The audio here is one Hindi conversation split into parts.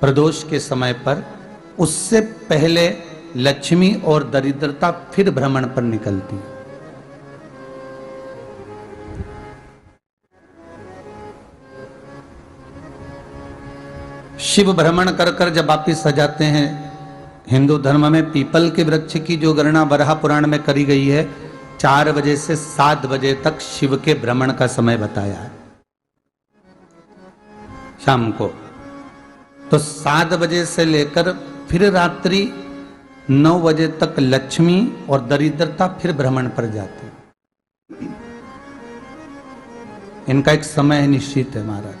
प्रदोष के समय पर, उससे पहले लक्ष्मी और दरिद्रता फिर भ्रमण पर निकलती है। शिव भ्रमण कर कर जब वापिस आ जाते हैं, हिंदू धर्म में पीपल के वृक्ष की जो गणना वराह पुराण में करी गई है, 4 बजे से 7 बजे तक शिव के भ्रमण का समय बताया है शाम को। तो 7 बजे से लेकर फिर रात्रि 9 बजे तक लक्ष्मी और दरिद्रता फिर भ्रमण पर जाती है। इनका एक समय निश्चित है महाराज।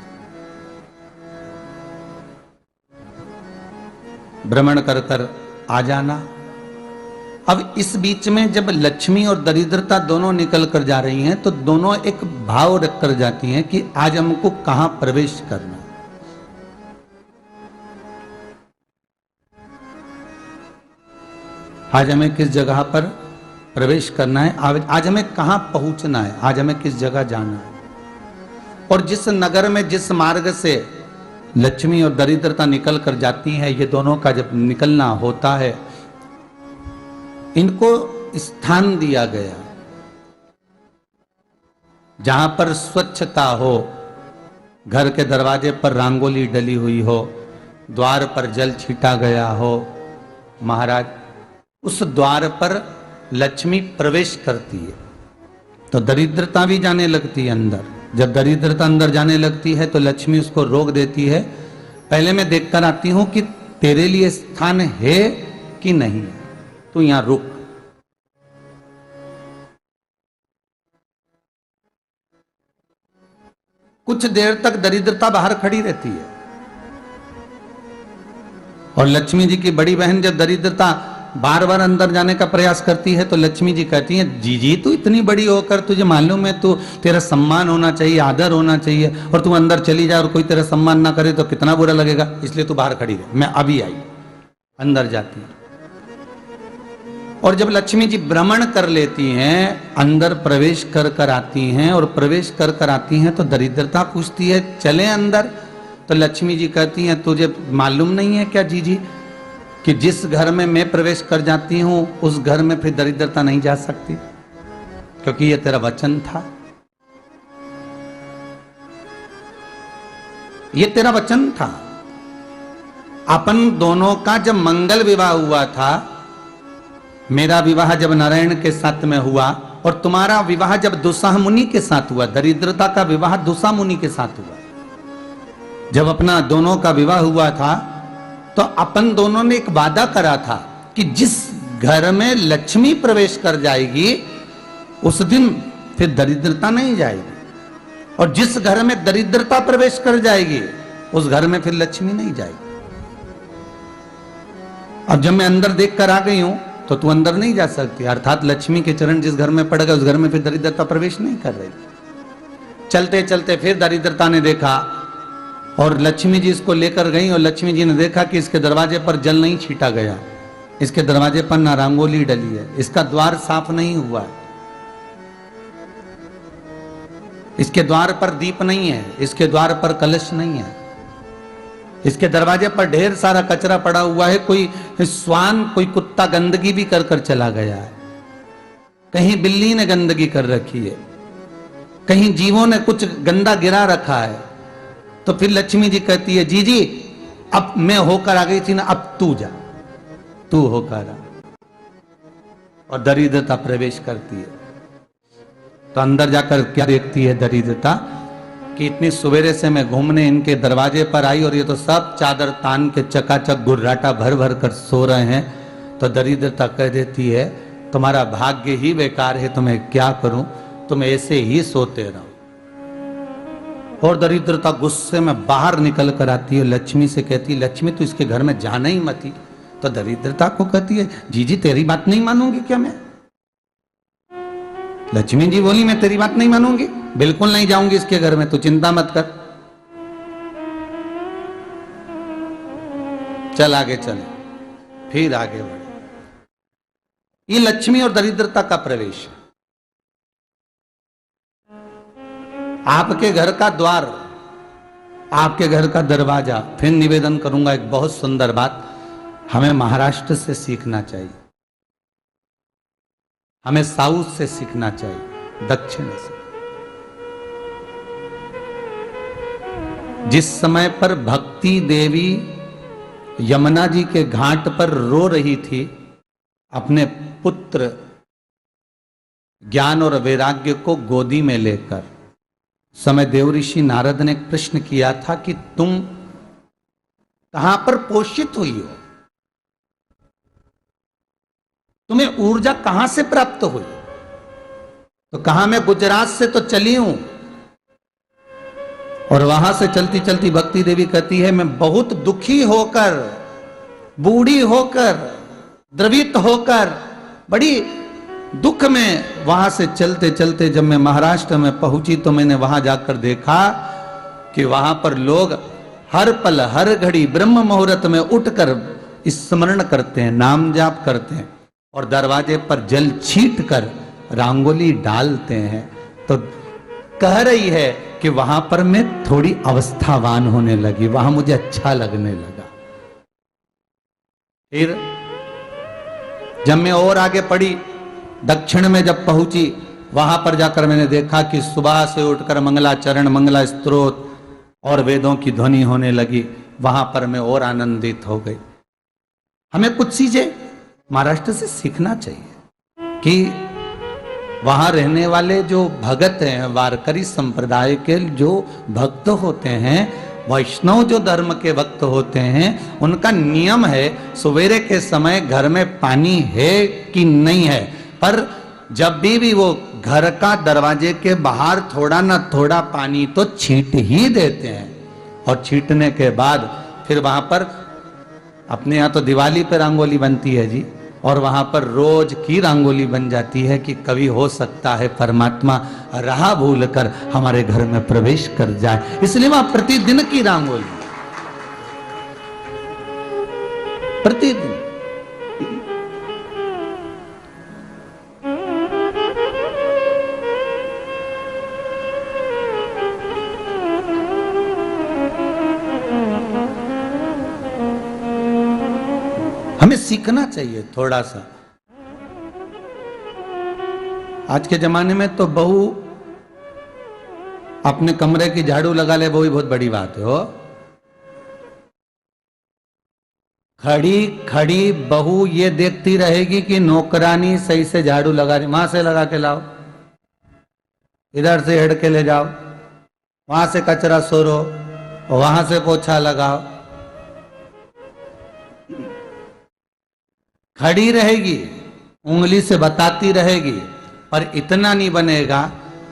भ्रमण कर कर आ जाना। अब इस बीच में जब लक्ष्मी और दरिद्रता दोनों निकल कर जा रही हैं, तो दोनों एक भाव रख कर जाती हैं कि आज हमको कहां प्रवेश करना। आज हमें किस जगह पर प्रवेश करना है, आज हमें कहां पहुंचना है, आज हमें किस जगह जाना है। और जिस नगर में जिस मार्ग से लक्ष्मी और दरिद्रता निकल कर जाती है, ये दोनों का जब निकलना होता है, इनको स्थान दिया गया जहां पर स्वच्छता हो, घर के दरवाजे पर रंगोली डली हुई हो, द्वार पर जल छीटा गया हो। महाराज, उस द्वार पर लक्ष्मी प्रवेश करती है तो दरिद्रता भी जाने लगती है अंदर। जब दरिद्रता अंदर जाने लगती है तो लक्ष्मी उसको रोक देती है। पहले मैं देखकर आती हूं कि तेरे लिए स्थान है कि नहीं है, तू यहां रुक। कुछ देर तक दरिद्रता बाहर खड़ी रहती है और लक्ष्मी जी की बड़ी बहन जब दरिद्रता बार बार अंदर जाने का प्रयास करती है तो लक्ष्मी जी कहती हैं, जी तू इतनी बड़ी होकर तुझे मालूम है, तू तेरा सम्मान होना चाहिए, आदर होना चाहिए, और तू अंदर चली जाए और कोई तेरा सम्मान ना करे तो कितना बुरा लगेगा, इसलिए तू बाहर खड़ी रहे, मैं अभी आई। अंदर जाती है और जब लक्ष्मी जी भ्रमण कर लेती हैं, अंदर प्रवेश कर कर आती हैं और प्रवेश कर कर आती हैं तो दरिद्रता पूछती है चले अंदर। तो लक्ष्मी जी कहती हैं, तुझे मालूम नहीं है क्या जी कि जिस घर में मैं प्रवेश कर जाती हूं उस घर में फिर दरिद्रता नहीं जा सकती, क्योंकि यह तेरा वचन था, यह तेरा वचन था। अपन दोनों का जब मंगल विवाह हुआ था, मेरा विवाह जब नारायण के साथ में हुआ और तुम्हारा विवाह जब दुस्साह मुनि के साथ हुआ, दरिद्रता का विवाह दुस्साह मुनि के साथ हुआ। जब अपना दोनों का विवाह हुआ था तो अपन दोनों ने एक वादा करा था कि जिस घर में लक्ष्मी प्रवेश कर जाएगी उस दिन फिर दरिद्रता नहीं जाएगी, और जिस घर में दरिद्रता प्रवेश कर जाएगी उस घर में फिर लक्ष्मी नहीं जाएगी। अब जब मैं अंदर देख कर आ गई हूं तो तू अंदर नहीं जा सकती, अर्थात लक्ष्मी के चरण जिस घर में पड़ गए उस घर में फिर दरिद्रता प्रवेश नहीं कर रही। चलते चलते फिर दरिद्रता ने देखा और लक्ष्मी जी इसको लेकर गई और लक्ष्मी जी ने देखा कि इसके दरवाजे पर जल नहीं छीटा गया, इसके दरवाजे पर ना रंगोली डली है, इसका द्वार साफ नहीं हुआ है, इसके द्वार पर दीप नहीं है, इसके द्वार पर कलश नहीं है, इसके दरवाजे पर ढेर सारा कचरा पड़ा हुआ है, कोई स्वान कोई कुत्ता गंदगी भी कर कर चला गया है, कहीं बिल्ली ने गंदगी कर रखी है, कहीं जीवों ने कुछ गंदा गिरा रखा है। तो फिर लक्ष्मी जी कहती है, जी अब मैं होकर आ गई थी ना, अब तू जा, तू होकर आ। और दरिद्रता प्रवेश करती है तो अंदर जाकर क्या देखती है दरिद्रता कि इतनी सवेरे से मैं घूमने इनके दरवाजे पर आई और ये तो सब चादर तान के चकाचक गुर्राटा भर भर कर सो रहे हैं। तो दरिद्रता कह देती है, तुम्हारा भाग्य ही बेकार है, तुम्हें क्या करूं, तुम ऐसे ही सोते रहो। और दरिद्रता गुस्से में बाहर निकल कर आती है, लक्ष्मी से कहती है, लक्ष्मी तू इसके घर में जाना ही मत ही। तो दरिद्रता को कहती है, जी तेरी बात नहीं मानूंगी क्या मैं? लक्ष्मी जी बोली, मैं तेरी बात नहीं मानूंगी, बिल्कुल नहीं जाऊंगी इसके घर में, तू चिंता मत कर, चल आगे चले। फिर आगे बढ़े। ये लक्ष्मी और दरिद्रता का प्रवेश है। आपके घर का द्वार आपके घर का दरवाजा। फिर निवेदन करूंगा एक बहुत सुंदर बात, हमें महाराष्ट्र से सीखना चाहिए, हमें साउथ से सीखना चाहिए, दक्षिण से। जिस समय पर भक्ति देवी यमुना जी के घाट पर रो रही थी अपने पुत्र ज्ञान और वैराग्य को गोदी में लेकर, समय देवऋषि नारद ने एक प्रश्न किया था कि तुम कहां पर पोषित हुई हो, तुम्हें ऊर्जा कहां से प्राप्त हुई? तो कहा मैं गुजरात से तो चली हूं। और वहां से चलती चलती भक्ति देवी कहती है मैं बहुत दुखी होकर, बूढ़ी होकर, द्रवित होकर, बड़ी दुख में वहां से चलते चलते जब मैं महाराष्ट्र में पहुंची तो मैंने वहां जाकर देखा कि वहां पर लोग हर पल हर घड़ी ब्रह्म मुहूर्त में उठकर स्मरण करते हैं, नाम जाप करते हैं और दरवाजे पर जल छीट कर रंगोली डालते हैं। तो कह रही है कि वहां पर मैं थोड़ी अवस्थावान होने लगी, वहां मुझे अच्छा लगने लगा। फिर जब मैं और आगे पड़ी, दक्षिण में जब पहुंची, वहां पर जाकर मैंने देखा कि सुबह से उठकर मंगलाचरण, मंगला स्तोत्र और वेदों की ध्वनि होने लगी। वहां पर मैं और आनंदित हो गई। हमें कुछ चीजें महाराष्ट्र से सीखना चाहिए कि वहां रहने वाले जो भगत हैं, वारकरी संप्रदाय के जो भक्त होते हैं, वैष्णव जो धर्म के भक्त होते हैं, उनका नियम है सवेरे के समय घर में पानी है कि नहीं है, पर जब भी वो घर का दरवाजे के बाहर थोड़ा ना थोड़ा पानी तो छींट ही देते हैं। और छींटने के बाद फिर वहां पर अपने यहाँ तो दिवाली पर रंगोली बनती है जी, और वहां पर रोज की रंगोली बन जाती है कि कभी हो सकता है परमात्मा राह भूल कर हमारे घर में प्रवेश कर जाए, इसलिए वहां प्रतिदिन की रंगोली, प्रतिदिन। हमें सीखना चाहिए थोड़ा सा। आज के जमाने में तो बहू अपने कमरे की झाड़ू लगा ले, वो ही बहुत बड़ी बात है। हो खड़ी खड़ी बहू ये देखती रहेगी कि नौकरानी सही से झाड़ू लगा रही, वहां से लगा के लाओ, इधर से हेड के ले जाओ, वहां से कचरा सोरो, वहां से पोछा लगाओ। खड़ी रहेगी, उंगली से बताती रहेगी, पर इतना नहीं बनेगा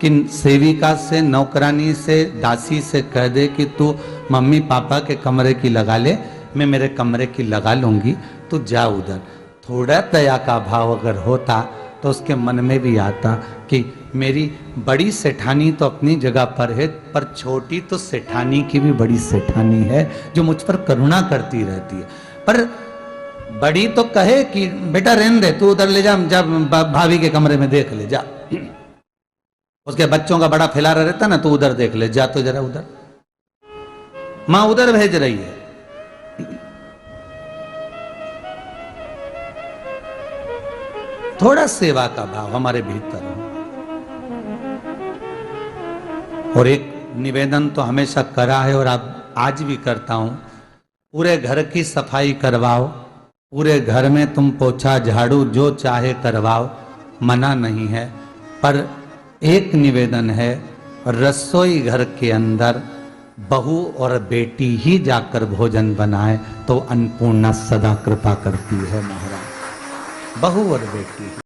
कि सेविका से, नौकरानी से, दासी से कह दे कि तू मम्मी पापा के कमरे की लगा ले, मैं मेरे कमरे की लगा लूंगी, तू जा उधर। थोड़ा दया का भाव अगर होता तो उसके मन में भी आता कि मेरी बड़ी सेठानी तो अपनी जगह पर है, पर छोटी तो सेठानी की भी बड़ी सेठानी है जो मुझ पर करुणा करती रहती है। पर बड़ी तो कहे कि बेटा रहने दे, तू उधर ले जा, जब भाभी के कमरे में देख ले जा, उसके बच्चों का बड़ा फैलारा रहता ना, तो उधर देख ले जा, तो जरा उधर मां उधर भेज रही है। थोड़ा सेवा का भाव हमारे भीतर हो। और एक निवेदन तो हमेशा करा है और अब आज भी करता हूं, पूरे घर की सफाई करवाओ, पूरे घर में तुम पोछा झाड़ू जो चाहे करवाओ, मना नहीं है। पर एक निवेदन है, रसोई घर के अंदर बहू और बेटी ही जाकर भोजन बनाए तो अन्नपूर्णा सदा कृपा करती है महाराज। बहू और बेटी।